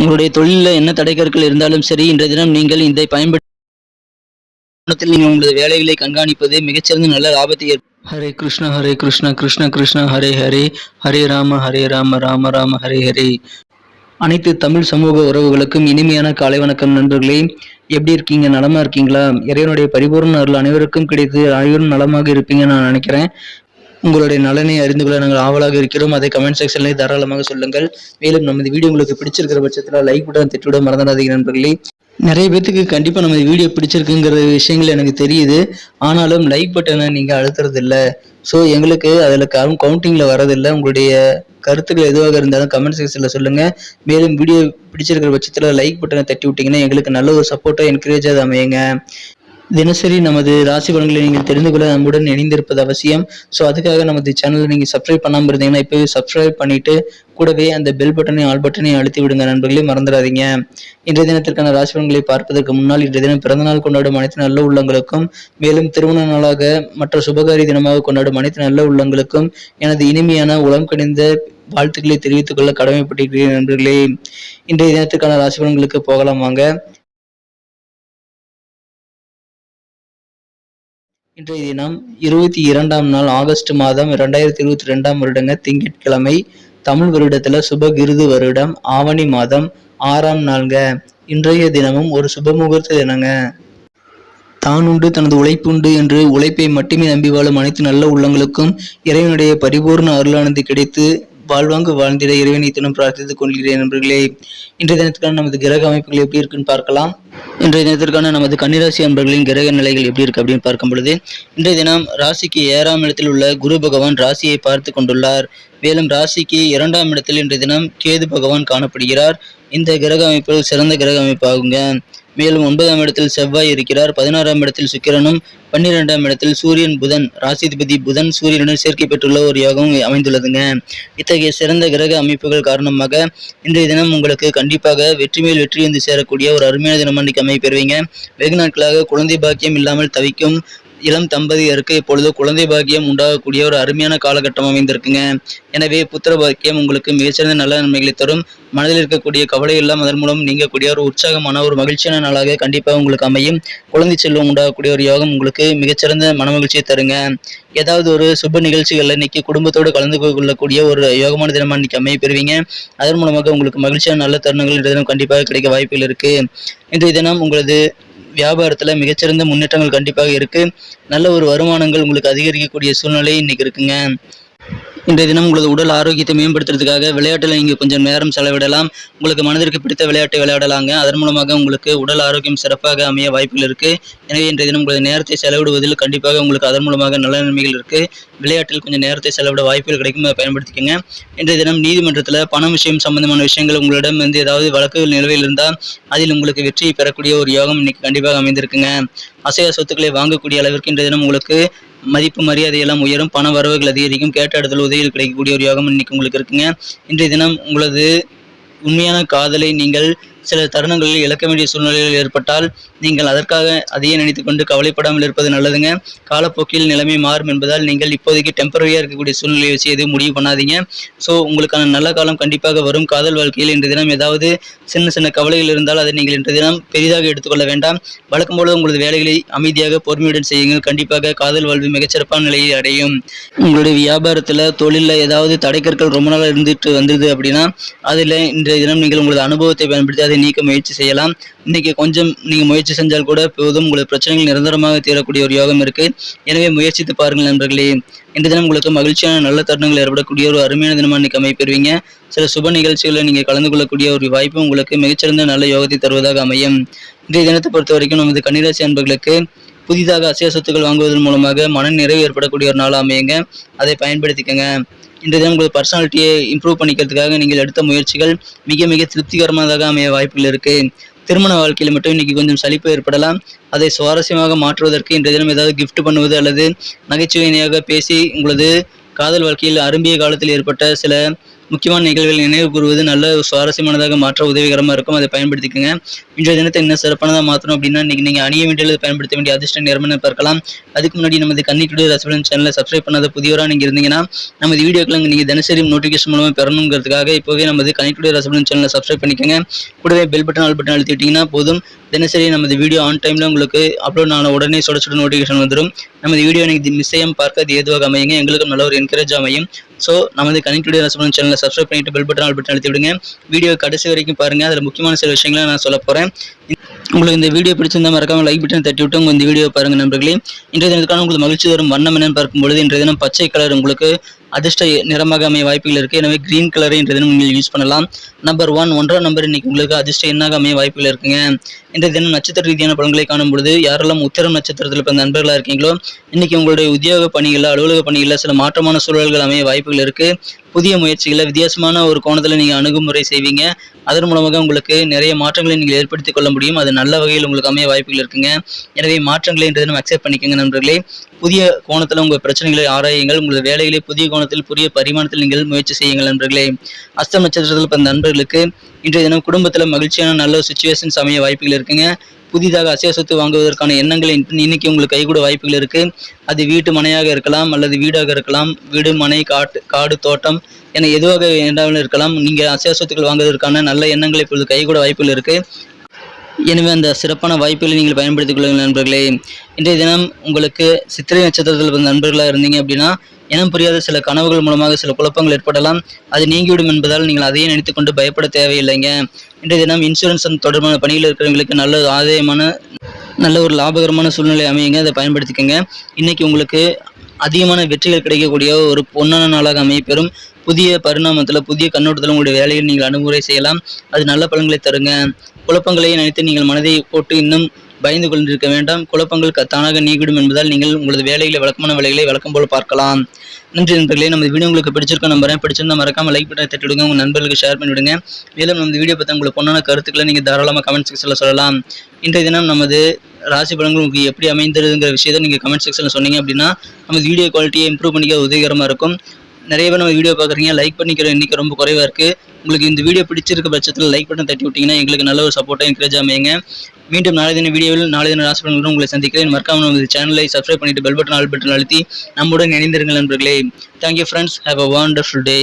உங்களுடைய தொழிலில் என்ன தடைக்கற்கள் இருந்தாலும் சரி, இன்றைய தினம் நீங்கள் இதை பயன்படுத்தி நீங்கள் உங்களது வேலைகளை கண்காணிப்பது மிகச்சிறந்த நல்ல லாபத்தை ஹரே கிருஷ்ணா ஹரே கிருஷ்ணா கிருஷ்ண கிருஷ்ணா ஹரே ஹரே ஹரே ராம ராம ராம ஹரே ஹரே. அனைத்து தமிழ் சமூக உறவுகளுக்கும் இனிமையான காலை வணக்கம் நண்பர்களே. எப்படி இருக்கீங்க? நலமா இருக்கீங்களா? இறைவனுடைய பரிபூர்ண அருள் அனைவருக்கும் கிடைத்து அனைவரும் நலமாக இருப்பீங்கன்னு நான் நினைக்கிறேன். உங்களுடைய நலனை அறிந்து கொள்ள நாங்கள் ஆவலாக இருக்கிறோம். அதை கமெண்ட் செக்ஷன்ல தாராளமாக சொல்லுங்கள். மேலும் நமது வீடியோ உங்களுக்கு பிடிச்சிருக்கிற பட்சத்தில் லைக் பட்டன் தட்டிவிட மறந்துடாதீங்க நண்பர்களே. நிறைய பேத்துக்கு கண்டிப்பாக நம்ம வீடியோ பிடிச்சிருக்குங்கிற விஷயங்கள் எனக்கு தெரியுது. ஆனாலும் லைக் பட்டனை நீங்கள் அழுத்துறது இல்லை. ஸோ எங்களுக்கு அதில் கவுண்டிங்கில் வரதில்லை. உங்களுடைய கருத்துக்கள் எதுவாக இருந்தாலும் கமெண்ட் செக்ஷனில் சொல்லுங்கள். மேலும் வீடியோ பிடிச்சிருக்கிற பட்சத்தில் லைக் பட்டனை தட்டி விட்டிங்கன்னா எங்களுக்கு நல்ல ஒரு சப்போர்ட்டாக என்கரேஜாக அமையுங்க. தினசரி நமது ராசி பலன்களை நீங்கள் தெரிந்து கொள்ள நம்முடன் இணைந்திருப்பது அவசியம். ஸோ அதுக்காக நமது சேனலை நீங்கள் சப்ஸ்கிரைப் பண்ணாமல் இருந்தீங்கன்னா இப்போவே சப்ஸ்கிரைப் பண்ணிட்டு கூடவே அந்த பெல் பட்டனையும் ஆல் பட்டனையும் அழுத்தி விடுங்க நண்பர்களே, மறந்துடாதீங்க. இன்றைய தினத்திற்கான ராசி பலன்களை பார்ப்பதற்கு முன்னால் இன்றைய தினம் பிறந்தநாள் கொண்டாடும் அனைத்து நல்ல உள்ளங்களுக்கும், மேலும் திருமண நாளாக மற்ற சுபகாரி தினமாக கொண்டாடும் அனைத்து நல்ல உள்ளங்களுக்கும் எனது இனிமையான உளம் கணிந்த வாழ்த்துக்களை தெரிவித்துக் கொள்ள கடமைப்பட்டிருக்கிறேன் நண்பர்களே. இன்றைய தினத்திற்கான ராசி பலன்களுக்கு போகலாம் வாங்க. இன்றைய தினம் 22ஆம் நாள் ஆகஸ்ட் மாதம் 2022ஆம் வருடங்க திங்கட்கிழமை, தமிழ் வருடத்துல சுபகிருது வருடம் ஆவணி மாதம் 6ஆம் நாள்ங்க. இன்றைய தினமும் ஒரு சுபமுகூர்த்த தினங்க. தான் உண்டு தனது உழைப்புண்டு என்று உழைப்பை மட்டுமே நம்பி வாழும் அனைத்து நல்ல உள்ளங்களுக்கும் இறைவனுடைய பரிபூர்ண அருளானது கிடைத்து வாழ்வாங்கு வாழ்ந்திட இறைவனை தினம் பிரார்த்தித்துக் கொள்கிறேன் நண்பர்களே. இன்றைய தினத்துக்கான நமது கிரக அமைப்புகள் எப்படி இருக்குன்னு பார்க்கலாம். இன்றைய தினத்திற்கான நமது கன்னிராசி அன்பர்களின் கிரக நிலைகள் எப்படி இருக்கு அப்படின்னு பார்க்கும் பொழுது, இன்றைய தினம் ராசிக்கு 7ஆம் இடத்தில் உள்ள குரு பகவான் ராசியை பார்த்து கொண்டுள்ளார். மேலும் ராசிக்கு 2ஆம் இடத்தில் இன்றைய தினம் கேது பகவான் காணப்படுகிறார். இந்த கிரக அமைப்பு சிறந்த கிரக அமைப்பாகுங்க. மேலும் 9ஆம் இடத்தில் செவ்வாய் இருக்கிறார். 16ஆம் இடத்தில் சுக்கிரனும் 12ஆம் இடத்தில் சூரியன் புதன், ராசிதிபதி புதன் சூரியனுடன் சேர்க்கை பெற்றுள்ள ஒரு யோகம் அமைந்துள்ளதுங்க. இத்தகைய சிறந்த கிரக அமைப்புகள் காரணமாக இன்றைய தினம் உங்களுக்கு கண்டிப்பாக வெற்றி மேல் வெற்றி வந்து சேரக்கூடிய ஒரு அருமையான தினம் அன்றைக்கு அமைப்பெறுவீங்க. வெகு நாட்களாக குழந்தை பாக்கியம் இல்லாமல் தவிக்கும் இளம் தம்பதியருக்கு இப்பொழுது குழந்தை பாக்கியம் உண்டாகக்கூடிய ஒரு அருமையான காலகட்டம் அமைந்திருக்குங்க. எனவே புத்திர பாக்கியம் உங்களுக்கு மிகச்சிறந்த நல்ல நன்மைகளை தரும். மனதில் இருக்கக்கூடிய கவலை எல்லாம் அதன் மூலம் நீங்கக்கூடிய ஒரு உற்சாகமான ஒரு மகிழ்ச்சியான நாளாக கண்டிப்பாக உங்களுக்கு அமையும். குழந்தை செல்வம் உண்டாகக்கூடிய ஒரு யோகம் உங்களுக்கு மிகச்சிறந்த மன மகிழ்ச்சியை தருங்க. ஏதாவது ஒரு சுப நிகழ்ச்சிகள் இன்னைக்கு குடும்பத்தோடு கலந்து கொள்ளக்கூடிய ஒரு யோகமான தினமா இன்னைக்கு அமைய பெறுவீங்க. அதன் மூலமாக உங்களுக்கு மகிழ்ச்சியான நல்ல தருணங்கள் இன்றைய தினம் கண்டிப்பாக கிடைக்க வாய்ப்புகள் இருக்கு. இன்றைய தினம் உங்களது வியாபாரத்துல மிகச்சிறந்த முன்னேற்றங்கள் கண்டிப்பாக இருக்கு. நல்ல ஒரு வருமானங்கள் உங்களுக்கு அதிகரிக்கக்கூடிய சூழ்நிலை இன்னைக்கு இருக்குங்க. இன்றைய தினம் உங்களது உடல் ஆரோக்கியத்தை மேம்படுத்துறதுக்காக விளையாட்டில் நீங்கள் கொஞ்சம் நேரம் செலவிடலாம். உங்களுக்கு மனதிற்கு பிடித்த விளையாட்டை விளையாடலாங்க. அதன் மூலமாக உங்களுக்கு உடல் ஆரோக்கியம் சிறப்பாக அமைய வாய்ப்புகள் இருக்கு. எனவே இன்றைய தினம் உங்களது நேரத்தை செலவிடுவதில் கண்டிப்பாக உங்களுக்கு அதன் மூலமாக நல்ல நன்மைகள் இருக்கு. விளையாட்டில் கொஞ்சம் நேரத்தை செலவிட வாய்ப்புகள் கிடைக்கும், அதை பயன்படுத்திக்கங்க. இன்றைய தினம் நீதிமன்றத்தில் பணம் விஷயம் சம்பந்தமான விஷயங்கள் உங்களிடம் வந்து ஏதாவது வழக்குகள் நிலுவையில் இருந்தால் அதில் உங்களுக்கு வெற்றியை பெறக்கூடிய ஒரு யோகம் இன்னைக்கு கண்டிப்பாக அமைந்திருக்குங்க. அசையா சொத்துக்களை வாங்கக்கூடிய அளவிற்கு இன்றைய தினம் உங்களுக்கு மதிப்பு மரியாதையெல்லாம் உயரும், பண வரவுகள் அதிகரிக்கும், கேட்ட இடத்துல உதவிகள் கிடைக்கக்கூடிய ஒரு யோகம் இன்னைக்கு உங்களுக்கு இருக்குங்க. இன்றைய தினம் உங்களது உண்மையான காதலை நீங்கள் சில தருணங்களில் இழக்க வேண்டிய சூழ்நிலைகள் ஏற்பட்டால் நீங்கள் அதற்காக அதையே நினைத்து கொண்டு கவலைப்படாமல் இருப்பது நல்லதுங்க. காலப்போக்கில் நிலைமை மாறும் என்பதால் நீங்கள் இப்போதைக்கு டெம்பரரியாக இருக்கக்கூடிய சூழ்நிலையை வச்சு எதுவும் முடிவு பண்ணாதீங்க. ஸோ உங்களுக்கான நல்ல காலம் கண்டிப்பாக வரும். காதல் வாழ்க்கையில் இன்றைய தினம் ஏதாவது சின்ன சின்ன கவலைகள் இருந்தால் அதை நீங்கள் இன்றைய தினம் பெரிதாக எடுத்துக்கொள்ள வேண்டாம். வழக்கம் போல உங்களது வேலைகளை அமைதியாக பொறுமையுடன் செய்யுங்கள். கண்டிப்பாக காதல் வாழ்வு மிகச்சிறப்பான நிலையை அடையும். உங்களுடைய வியாபாரத்தில் தொழிலில் ஏதாவது தடைக்கற்கள் ரொம்ப நாள் இருந்துட்டு வந்தது அப்படின்னா அதில் இன்றைய தினம் நீங்கள் உங்களது அனுபவத்தை பயன்படுத்தி அதை நீக்க முயற்சி செய்யலாம். இன்னைக்கு கொஞ்சம் நீங்க முயற்சி செஞ்சால் கூட போதும், உங்களுக்கு பிரச்சனைகள் நிரந்தரமாக தீரக்கூடிய ஒரு யோகம் இருக்கு. எனவே முயற்சித்து பாருங்கள் நண்பர்களே. இந்த தினம் உங்களுக்கு மகிழ்ச்சியான நல்ல தருணங்கள் ஏற்படக்கூடிய ஒரு அருமையான தினமா இன்னைக்கு அமைப்பெறுவீங்க. சில சுப நிகழ்ச்சிகளை நீங்க கலந்து கொள்ளக்கூடிய ஒரு வாய்ப்பு உங்களுக்கு மிகச்சிறந்த நல்ல யோகத்தை தருவதாக அமையும். இன்றைய தினத்தை பொறுத்த வரைக்கும் நமது கன்னிராசி அன்பர்களுக்கு புதிதாக அசைய சொத்துக்கள் வாங்குவதன் மூலமாக மன நிறைவு ஏற்படக்கூடிய ஒரு நாள் அமையுங்க. அதை பயன்படுத்திக்கங்க. இன்றைய தினம் உங்கள் பர்சனாலிட்டியை இம்ப்ரூவ் பண்ணிக்கிறதுக்காக நீங்கள் எடுத்த முயற்சிகள் மிக மிக திருப்திகரமானதாக அமைய வாய்ப்புகள் இருக்கு. திருமண வாழ்க்கையில் மட்டும் இன்னைக்கு கொஞ்சம் சலிப்பு ஏற்படலாம். அதை சுவாரஸ்யமாக மாற்றுவதற்கு இன்றைய தினம் ஏதாவது கிஃப்ட் பண்ணுவது அல்லது நகைச்சுவையாக பேசி உங்களது காதல் வாழ்க்கையில் அரும்பிய காலத்தில் ஏற்பட்ட சில முக்கியமான நிகழ்வுகளை நினைவு கூறுவது நல்ல சுவாரஸ்யமானதாக மாற்ற உதவிகரமாக இருக்கும். அதை பயன்படுத்திக்கோங்க. இன்றைய தினத்தை இன்னும் சிறப்பானதாக மாற்றணும் அப்படின்னா இன்னைக்கு நீங்கள் அணிய வேண்டியது பயன்படுத்த வேண்டிய அதிர்ஷ்ட நேரம்னு பார்க்கலாம். அதுக்கு முன்னாடி நமது கன்னிக்குடி ராசிபலன் சேனலை சப்ஸ்கிரைப் பண்ணாத புதியவராக நீங்கள் இருந்தீங்கன்னா நமது வீடியோக்களை நீங்கள் தினசரி நோட்டிஃபிகேஷன் மூலமாக பெறணுங்கிறதுக்காக இப்போவே நமது கன்னிக்குடி ராசிபலன் சேனலை சப்ஸ்கிரைப் பண்ணிக்கோங்க. கூடவே பெல் பட்டன் ஆல் பட்டன் அழுத்திட்டீங்கன்னா போதும். தினசரி நமது வீடியோ ஆன் டைமில் உங்களுக்கு அப்லோட் ஆன உடனே சுட நோட்டிஃபிகேஷன் வந்துடும். நமது வீடியோ நீங்கள் மிஸ் செய்யாமல் பார்க்க அது ஏதுவாக அமையுங்க. எங்களுக்கும் நல்ல ஒரு என்கரேஜ் அமையும். ஸோ நமது கனெக்டிவிட்டி ராசிபலன் சேனலை சப்ஸ்கிரைப் பண்ணிட்டு பெல் பட்டன் ஆல் பட்டன் அழுத்தி விடுங்க. வீடியோ கடைசி வரைக்கும் பாருங்கள். அதில் முக்கியமான சில விஷயங்களை நான் சொல்ல போகிறேன். உங்களுக்கு இந்த வீடியோ பிடிச்சிருந்தா மறக்காம லைக் பட்டன் தட்டி விட்டு உங்கள் இந்த வீடியோ பாருங்கள் நண்பர்களே. இன்றைய தினத்துக்கான உங்களுக்கு மகிழ்ச்சி தரும் வண்ணம் என்னன்னு பார்க்கும்பொழுது இன்றைய தினம் பச்சை கலர் உங்களுக்கு அதிர்ஷ்ட நிறமாக அமைய வாய்ப்புகள் இருக்குது. எனவே கிரீன் கலரை இன்றைய தினம் நீங்கள் யூஸ் பண்ணலாம். நம்பர் 1 1ஆம் நம்பர் இன்னைக்கு உங்களுக்கு அதிர்ஷ்ட எண்ணாக அமைய வாய்ப்புகள் இருக்குங்க. இன்றைய தினம் நட்சத்திர ரீதியான பலன்களை காணும் பொழுது யாரெல்லாம் உத்திரம் நட்சத்திரத்தில் பிறந்த நண்பர்களாக இருக்கீங்களோ இன்னைக்கு உங்களுடைய உத்தியோக பணிகளில் அலுவலக பணிகளில் சில மாற்றமான சூழல்கள் அமைய வாய்ப்புகள் இருக்குது. புதிய முயற்சிகளை வித்தியாசமான ஒரு கோணத்தில் நீங்கள் அணுகுமுறை செய்வீங்க. அதன் மூலமாக உங்களுக்கு நிறைய மாற்றங்களை நீங்கள் ஏற்படுத்திக் கொள்ள முடியும். அது நல்ல வகையில் உங்களுக்கு அமைய வாய்ப்புகள் இருக்குங்க. எனவே மாற்றங்களை இன்றைய தினம் அக்செப்ட் பண்ணிக்கோங்க நண்பர்களே. புதிய கோணத்தில் உங்கள் பிரச்சனைகளை ஆராயுங்கள். உங்களது வேலைகளை புதிய கோணத்தில் புதிய பரிமாணத்தில் நீங்கள் முயற்சி செய்யுங்கள் நண்பர்களே. அஸ்தம் நட்சத்திரத்தில் பிறந்த நண்பர்களுக்கு இன்றைய தினம் குடும்பத்தில் மகிழ்ச்சியான நல்ல சுச்சுவேஷன்ஸ் அமைய வாய்ப்புகள் இருக்குங்க. புதிதாக அசைய சொத்து வாங்குவதற்கான எண்ணங்களை இன்னைக்கு உங்களுக்கு கைகூட வாய்ப்புகள் இருக்கு. அது வீட்டு மனையாக இருக்கலாம் அல்லது வீடாக இருக்கலாம். வீடு, மனை, காடு, தோட்டம் என எதுவாக வேண்டாலும் இருக்கலாம். நீங்கள் அசைய சொத்துக்கள் வாங்குவதற்கான நல்ல எண்ணங்களை இப்பொழுது கைகூட வாய்ப்புகள் இருக்கு. எனவே அந்த சிறப்பான வாய்ப்புகளை நீங்கள் பயன்படுத்திக் கொள்ளுங்கள் நண்பர்களே. இன்றைய தினம் உங்களுக்கு சித்திரை நட்சத்திரத்தில் பிறந்த நண்பர்களாக இருந்தீங்க அப்படின்னா இனம் புரியாத சில கனவுகள் மூலமாக சில குழப்பங்கள் ஏற்படலாம். அது நீங்கிவிடும் என்பதால் நீங்கள் அதையே நினைத்துக்கொண்டு பயப்பட தேவையில்லைங்க. இன்றைய தினம் இன்சூரன்ஸ் தொடர்பான பணியில் இருக்கிறவங்களுக்கு நல்ல ஆதாயமான நல்ல ஒரு லாபகரமான சூழ்நிலை அமையுங்க. அதை பயன்படுத்திக்கோங்க. இன்னைக்கு உங்களுக்கு அதிகமான வெற்றிகள் கிடைக்கக்கூடிய ஒரு பொன்னான நாளாக அமையப்பெறும். புதிய பரிணாமத்தில் புதிய கண்ணோட்டத்தில் உங்களுடைய வேலையை நீங்கள் அணுகுமுறை செய்யலாம். அது நல்ல பலன்களை தருங்க. குழப்பங்களை நினைத்து நீங்கள் மனதை போட்டு இன்னும் பயந்து கொண்டிருக்க வேண்டாம். குழப்பங்கள் தானாக நீங்கிடும் என்பதால் நீங்கள் உங்களது வேலைகளை வழக்கமான வேலைகளை வழக்கம் போல பார்க்கலாம். நன்றி நண்பர்களே. நம்ம வீடியோ உங்களுக்கு பிடிச்சிருக்க நம்புறேன். பிடிச்சிருந்தா மறக்காம லைக் பட்டன் தட்டி விடுங்க. உங்கள் நண்பர்களுக்கு ஷேர் பண்ணிவிடுங்க. மேலும் நம்ம வீடியோ பற்றி உங்களுக்கு பொண்ணான கருத்துக்களை நீங்கள் தாராளமாக கமெண்ட் செக்ஷனில் சொல்லலாம். இன்றைய தினம் நமது ராசி பலன்கள் உங்களுக்கு எப்படி அமைந்திருதுங்கிற விஷயத்தை நீங்கள் கமெண்ட் செக்ஷனில் சொன்னீங்க அப்படின்னா நம்ம வீடியோ குவாலிட்டியை இம்ப்ரூவ் பண்ணிக்க உதவிகரமாக இருக்கும். நிறைய பேர் நம்ம வீடியோ பார்க்குறீங்க, லைக் பண்ணிக்கிற எண்ணிக்கை ரொம்ப குறைவாக இருக்குது. உங்களுக்கு இந்த வீடியோ பிடிச்சிருக்க பட்சத்தில் லைக் பட்டன் தட்டி விட்டிங்கன்னா எங்களுக்கு நல்ல ஒரு சப்போர்ட்டாக என்கரேஜ் அமையுங்க. மீண்டும் நாளை தின வீடியோவில் நாளை தின ராசி பலன்களுடன் உங்களை சந்திக்கிறேன். மறக்காம நம்ம சேனலை சப்ஸ்கிரைப் பண்ணிட்டு பெல் பட்டன் ஆல் பட்டன் அழுத்தி நம்முடன் இணைந்திருங்கள் நண்பர்களே. Thank you friends. Have a wonderful day.